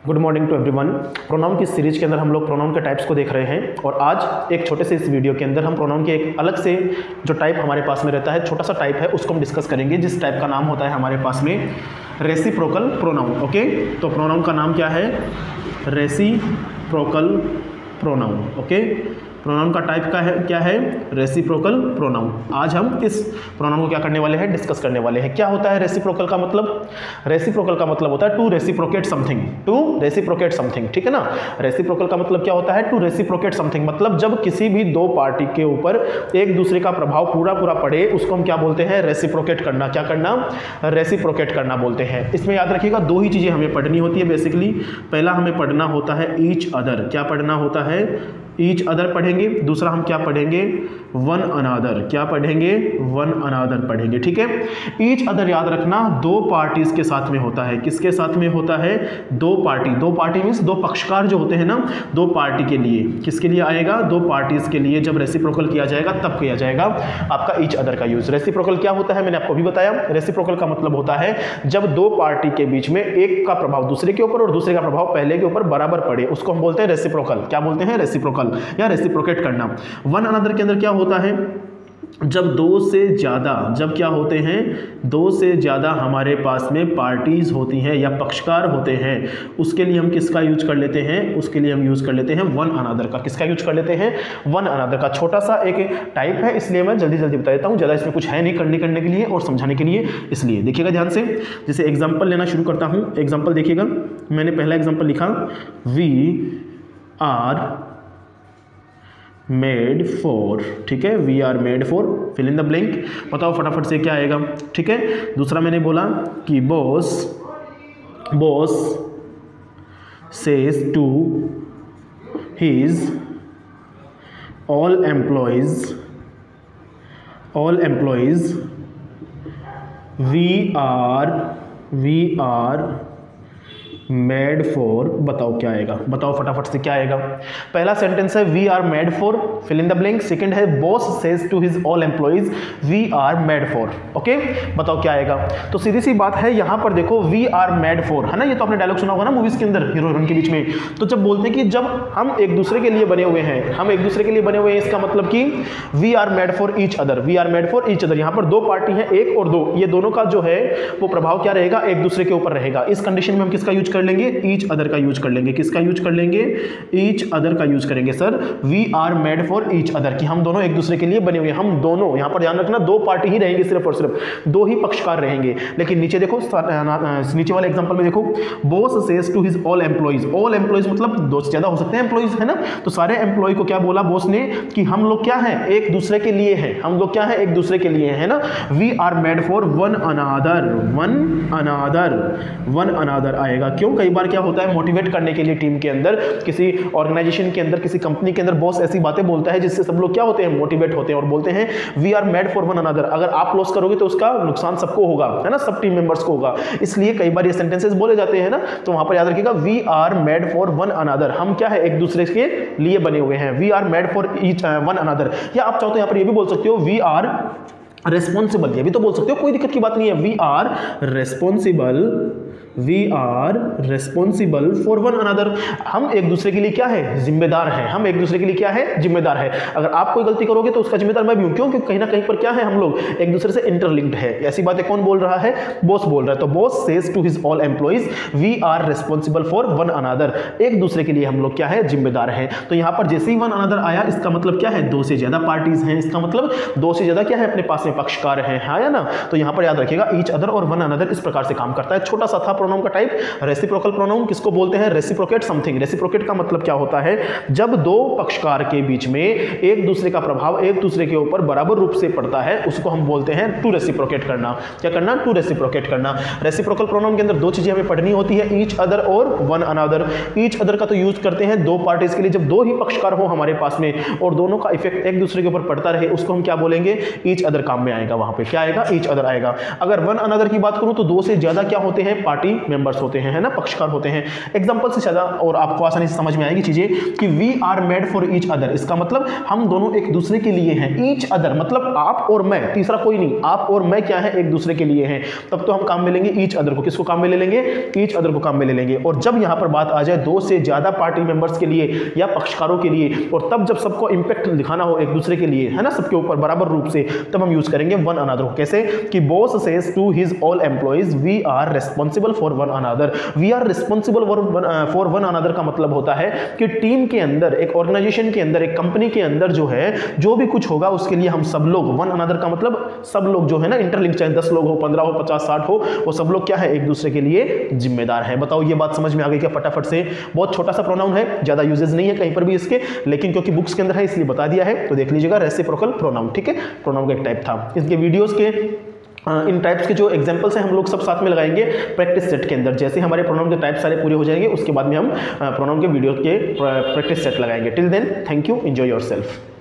Good morning to everyone. Pronoun की series के अंदर हम लोग प्रोनाउन के टाइप्स को देख रहे हैं और आज एक छोटे से इस वीडियो के अंदर हम प्रोनाउन के एक अलग से जो टाइप हमारे पास में रहता है, छोटा सा टाइप है, उसको हम डिस्कस करेंगे, जिस टाइप का नाम होता है हमारे पास में रेसिप्रोकल प्रोनाउन। ओके, तो प्रोनाउन का नाम क्या है? Reciprocal pronoun. ओके, प्रोनाउन का टाइप का है क्या है? Reciprocal pronoun. आज हम इस प्रोनाउन को क्या करने वाले हैं? डिस्कस करने वाले हैं। क्या होता है रेसिप्रोकल का मतलब? रेसिप्रोकल का मतलब होता है to reciprocate something. To reciprocate something, ठीक है ना। रेसिप्रोकल का मतलब क्या होता है? टू रेसिप्रोकेट समथिंग, मतलब जब किसी भी दो पार्टी के ऊपर एक दूसरे का प्रभाव पूरा पड़े, उसको हम क्या बोलते हैं? रेसिप्रोकेट करना। क्या करना? रेसिप्रोकेट करना बोलते हैं। इसमें याद रखिएगा दो ही चीजें हमें पढ़नी होती है बेसिकली। पहला हमें पढ़ना होता है ईच अदर। क्या पढ़ना होता है? ईच अदर पढ़ेंगे। दूसरा हम क्या पढ़ेंगे? One another. क्या पढ़ेंगे? वन अनादर पढ़ेंगे, ठीक है। ईच अदर याद रखना दो पार्टीज के साथ में होता है। किसके साथ में होता है? दो पार्टी। दो पार्टी मीन्स दो पक्षकार जो होते हैं ना, दो पार्टी के लिए। किसके लिए आएगा? दो पार्टीज के लिए। जब रेसिप्रोकल किया जाएगा तब किया जाएगा आपका ईच अदर का यूज। रेसिप्रोकल क्या होता है मैंने आपको भी बताया। रेसिप्रोकल का मतलब होता है जब दो पार्टी के बीच में एक का प्रभाव दूसरे के ऊपर और दूसरे का प्रभाव पहले के ऊपर बराबर पड़े, उसको हम बोलते हैं रेसिप्रोकल। क्या बोलते हैं? रेसिप्रोकल या रेसिप्रोकेट करना। वन अनदर के अंदर क्या होता है? जब दो से ज्यादा, जब क्या होते हैं? दो से ज्यादा हमारे पास में पार्टीज होती हैं या पक्षकार होते हैं, उसके लिए हम किसका यूज कर लेते हैं? उसके लिए हम यूज कर लेते हैं वन अनदर का। किसका यूज कर लेते हैं? वन अनदर का। छोटा सा एक टाइप है, इसलिए मैं जल्दी जल्दी बता देता हूं, ज्यादा इसमें कुछ है नहीं करने के लिए और समझाने के लिए, इसलिए देखिएगा ध्यान से। जैसे एग्जाम्पल लेना शुरू करता हूं। एग्जाम्पल देखिएगा, मैंने पहला एग्जाम्पल लिखा, वी आर मेड फॉर। ठीक है, we are made for fill in the blank. बताओ फटाफट से क्या आएगा? ठीक है। दूसरा मैंने बोला कि boss says to his all employees we are made for. बताओ क्या आएगा? बताओ फटाफट से क्या आएगा? पहला सेंटेंस है we are made for fill in the blank. Second है boss says to his all employees we are made for. Okay, बताओ क्या आएगा? तो सीधी सी बात है, यहां पर देखो वी आर मेड फॉर, है ना। ये तो आपने डायलॉग सुना होगा ना मूवीज के अंदर, हीरो हीरोइन के बीच में। तो जब बोलते हैं कि जब हम एक दूसरे के लिए बने हुए हैं, हम एक दूसरे के लिए बने हुए हैं, इसका मतलब कि we are made for each other. We are made for each other. यहां पर दो पार्टी है, एक और दो, ये दोनों का जो है वो प्रभाव क्या रहेगा? एक दूसरे के ऊपर रहेगा। इस कंडीशन में हम किसका यूज कर लेंगे? ईच अदर का यूज कर लेंगे। किसका यूज कर लेंगे? ईच अदर का यूज करेंगे। Sir we are made for each other, कि हम दोनों एक दूसरे के लिए बने हुए हैं। हम दोनों, यहां पर ध्यान रखना दो पार्टी ही रहेंगे, सिर्फ और सिर्फ दो ही पक्षकार रहेंगे। लेकिन नीचे देखो, नीचे वाले एग्जांपल में देखो, boss says to his all employees. All employees मतलब दो से ज्यादा हो सकते हैं एम्प्लॉइज, है ना। तो सारे एम्प्लॉय को क्या बोला बॉस ने? कि हम लोग क्या है? एक दूसरे के लिए है। हम लोग क्या है? एक दूसरे के लिए है ना। We are made for one another. One another आएगा। क्यों? कई बार क्या होता है, मोटिवेट करने के लिए टीम के अंदर, किसी ऑर्गेनाइजेशन के अंदर, किसी कंपनी के अंदर बॉस ऐसी बातें बोलता है जिससे सब लोग क्या होते हैं? मोटिवेट होते हैं और बोलते हैं we are made for one another. अगर आप लॉस करोगे तो उसका नुकसान सबको होगा, है ना, सब टीम मेंबर्स को होगा। इसलिए कई बार ये सेंटेंसेस बोले जाते हैं ना, तो वहां पर याद रखिएगा we are made for one another. हम क्या है? एक दूसरे के लिए बने हुए हैं। We are made for each one another. या आप चाहो तो यहां पर ये भी बोल सकते हो वी आर रेस्पॉन्सिबल। ये भी तो बोल सकते हो, कोई दिक्कत की बात नहीं है। We are responsible for one another. हम एक दूसरे के लिए क्या है? जिम्मेदार हैं। हम एक दूसरे के लिए क्या है? जिम्मेदार है। अगर आप कोई गलती करोगे तो उसका जिम्मेदार मैं भी हूं। क्यों? क्योंकि कहीं ना कहीं पर क्या है, हम लोग एक दूसरे से इंटरलिंक्ड है। ऐसी बातें कौन बोल रहा है? बॉस बोल रहा है। तो boss says to his all employees we are responsible for one another. एक दूसरे के लिए हम लोग क्या है? जिम्मेदार हैं। तो यहां पर जैसे ही वन अनदर आया, इसका मतलब क्या है? दो से ज्यादा पार्टीज हैं। इसका मतलब दो से ज्यादा क्या है? अपने पास में पक्षकार हैं, है या ना। तो यहां पर याद रखिएगा ईच अदर और वन अनदर इस प्रकार से काम करता है। छोटा सा था प्रोनाउन का टाइप। रेसिप्रोकल प्रोनाउन किसको बोलते हैं? Reciprocate something. रेसिप्रोकेट का मतलब क्या होता है? जब दो पक्षकार के बीच में एक दूसरे का प्रभाव एक दूसरे के ऊपर बराबर रूप से पड़ता है, उसको हम बोलते हैं टू रेसिप्रोकेट करना। क्या करना? टू रेसिप्रोकेट करना। रेसिप्रोकल प्रोनाउन के अंदर दो चीजें हमें पढ़नी होती है, ईच अदर और वन अनदर। ईच अदर का तो यूज करते हैं दो पार्टीज के लिए, जब दो ही पक्षकार हो हमारे पास में और दोनों का इफेक्ट एक दूसरे के ऊपर पड़ता रहे, उसको हम क्या बोलेंगे? ईच अदर काम में आएगा। वहां पे क्या आएगा? ईच अदर आएगा। अगर वन अनदर की बात करूं तो दो से ज्यादा क्या होते हैं? पार्टी पार्टी मेंबर्स होते हैं, है ना, पक्षकार होते हैं। एग्जांपल से ज़्यादा और आपको आसानी से समझ में आएगी चीजें कि we are made for each other, इसका मतलब हम दोनों एक दूसरे के लिए हैं। ईच अदर मतलब आप और मैं, तीसरा कोई नहीं, आप और मैं क्या है, एक दूसरे के लिए हैं। तब तो हम काम में लेंगे ईच अदर को। किसको काम में ले लेंगे? ईच अदर को काम में ले लेंगे। और जब यहां पर बात आ जाए दो से ज्यादा पार्टी मेंबर्स के लिए या पक्षकारों के लिए, और तब जब सबको इंपैक्ट दिखाना हो एक दूसरे के लिए, है ना, सबके ऊपर बराबर रूप से, तब हम यूज करेंगे वन अनदर को। कैसे कि boss says to his all employees we are responsible for one another. We are responsible for one another का मतलब होता है कि टीम के अंदर, एक ऑर्गेनाइजेशन के अंदर, एक कंपनी के अंदर जो है, जो भी कुछ होगा उसके लिए हम सब लोग, वन अनदर का मतलब सब लोग जो है ना, इंटरलिंक, चाहे 10 लोग हो, 15 हो, 50, 60 हो, वो सब लोग क्या है, एक दूसरे के लिए जिम्मेदार है। बताओ ये बात समझ में आ गई क्या फटाफट से? बहुत छोटा सा प्रोनाउन है, ज्यादा यूजेस नहीं है कहीं पर भी इसके, लेकिन क्योंकि बुक्स के अंदर है इसलिए बता दिया है। तो देख लीजिएगा, रेसिप्रोकल प्रोनाउन, ठीक है, प्रोनाउन का एक टाइप था। इसके वीडियोस के इन टाइप्स के जो एग्जांपल्स हैं हम लोग सब साथ में लगाएंगे प्रैक्टिस सेट के अंदर। जैसे हमारे प्रोनाउन के टाइप सारे पूरे हो जाएंगे, उसके बाद में हम प्रोनाउन के वीडियो के प्रैक्टिस सेट लगाएंगे। Till then, thank you, enjoy yourself.